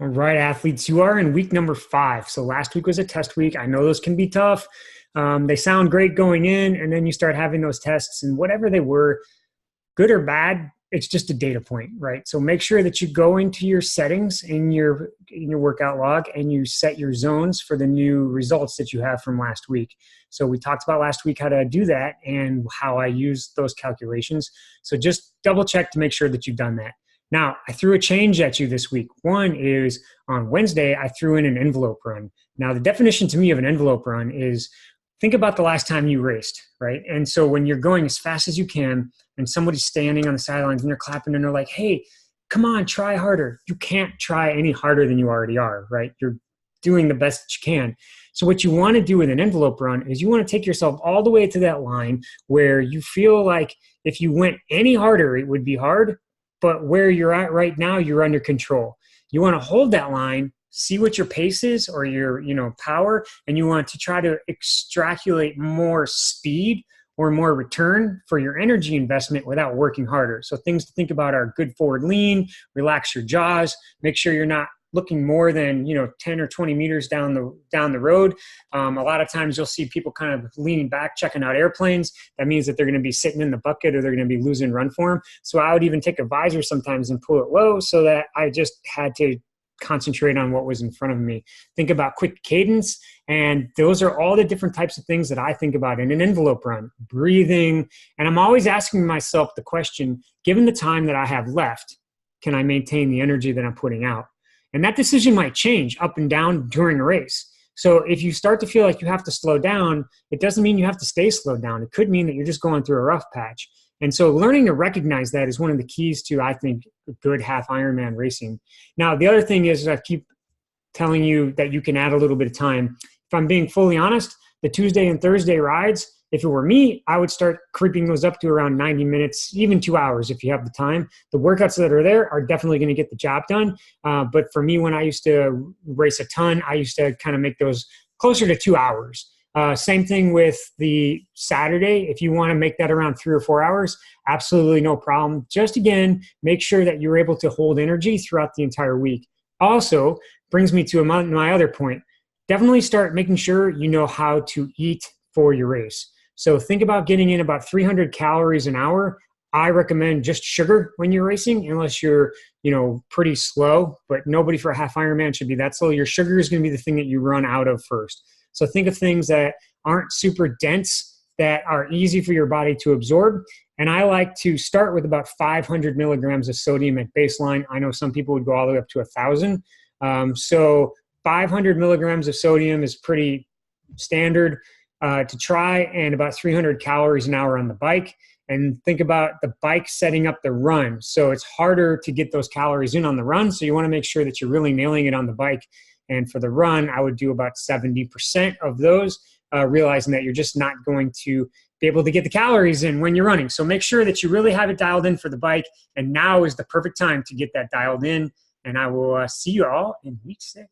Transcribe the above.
All right, athletes, you are in week number 5. So last week was a test week. I know those can be tough. They sound great going in, and then you start having those tests, and whatever they were, good or bad, it's just a data point, right? So make sure that you go into your settings in your workout log and you set your zones for the new results that you have from last week. So we talked about last week how to do that and how I use those calculations. So just double check to make sure that you've done that. Now, I threw a change at you this week. One is on Wednesday, I threw in an envelope run. Now, the definition to me of an envelope run is think about the last time you raced, right? And so when you're going as fast as you can and somebody's standing on the sidelines and they're clapping and they're like, hey, come on, try harder. You can't try any harder than you already are, right? You're doing the best that you can. So what you want to do with an envelope run is you want to take yourself all the way to that line where you feel like if you went any harder, it would be hard, but where you're at right now, you're under control. You want to hold that line, see what your pace is or your power, and you want to try to extrapolate more speed or more return for your energy investment without working harder. So things to think about are good forward lean, relax your jaws, make sure you're not looking more than 10 or 20 meters down the road. A lot of times you'll see people kind of leaning back, checking out airplanes. That means that they're going to be sitting in the bucket or they're going to be losing run form. So I would even take a visor sometimes and pull it low so that I just had to concentrate on what was in front of me. Think about quick cadence. And those are all the different types of things that I think about in an envelope run, breathing. And I'm always asking myself the question, given the time that I have left, can I maintain the energy that I'm putting out? And that decision might change up and down during a race. So if you start to feel like you have to slow down, it doesn't mean you have to stay slowed down. It could mean that you're just going through a rough patch. And so learning to recognize that is one of the keys to, I think, good half Ironman racing. Now, the other thing is I keep telling you that you can add a little bit of time. If I'm being fully honest, the Tuesday and Thursday rides, if it were me, I would start creeping those up to around 90 minutes, even 2 hours if you have the time. The workouts that are there are definitely going to get the job done. But for me, when I used to race a ton, I used to kind of make those closer to 2 hours. Same thing with the Saturday. If you want to make that around 3 or 4 hours, absolutely no problem. Just again, make sure that you're able to hold energy throughout the entire week. Also, brings me to my other point. Definitely start making sure you know how to eat for your race. So think about getting in about 300 calories an hour. I recommend just sugar when you're racing, unless you're, pretty slow, but nobody for a half Ironman should be that slow. Your sugar is going to be the thing that you run out of first. So think of things that aren't super dense, that are easy for your body to absorb. And I like to start with about 500 milligrams of sodium at baseline. I know some people would go all the way up to 1,000. So 500 milligrams of sodium is pretty standard to try, and about 300 calories an hour on the bike. And think about the bike setting up the run. So it's harder to get those calories in on the run. So you want to make sure that you're really nailing it on the bike. And for the run, I would do about 70% of those, realizing that you're just not going to be able to get the calories in when you're running. So make sure that you really have it dialed in for the bike. And now is the perfect time to get that dialed in. And I will see you all in week 6.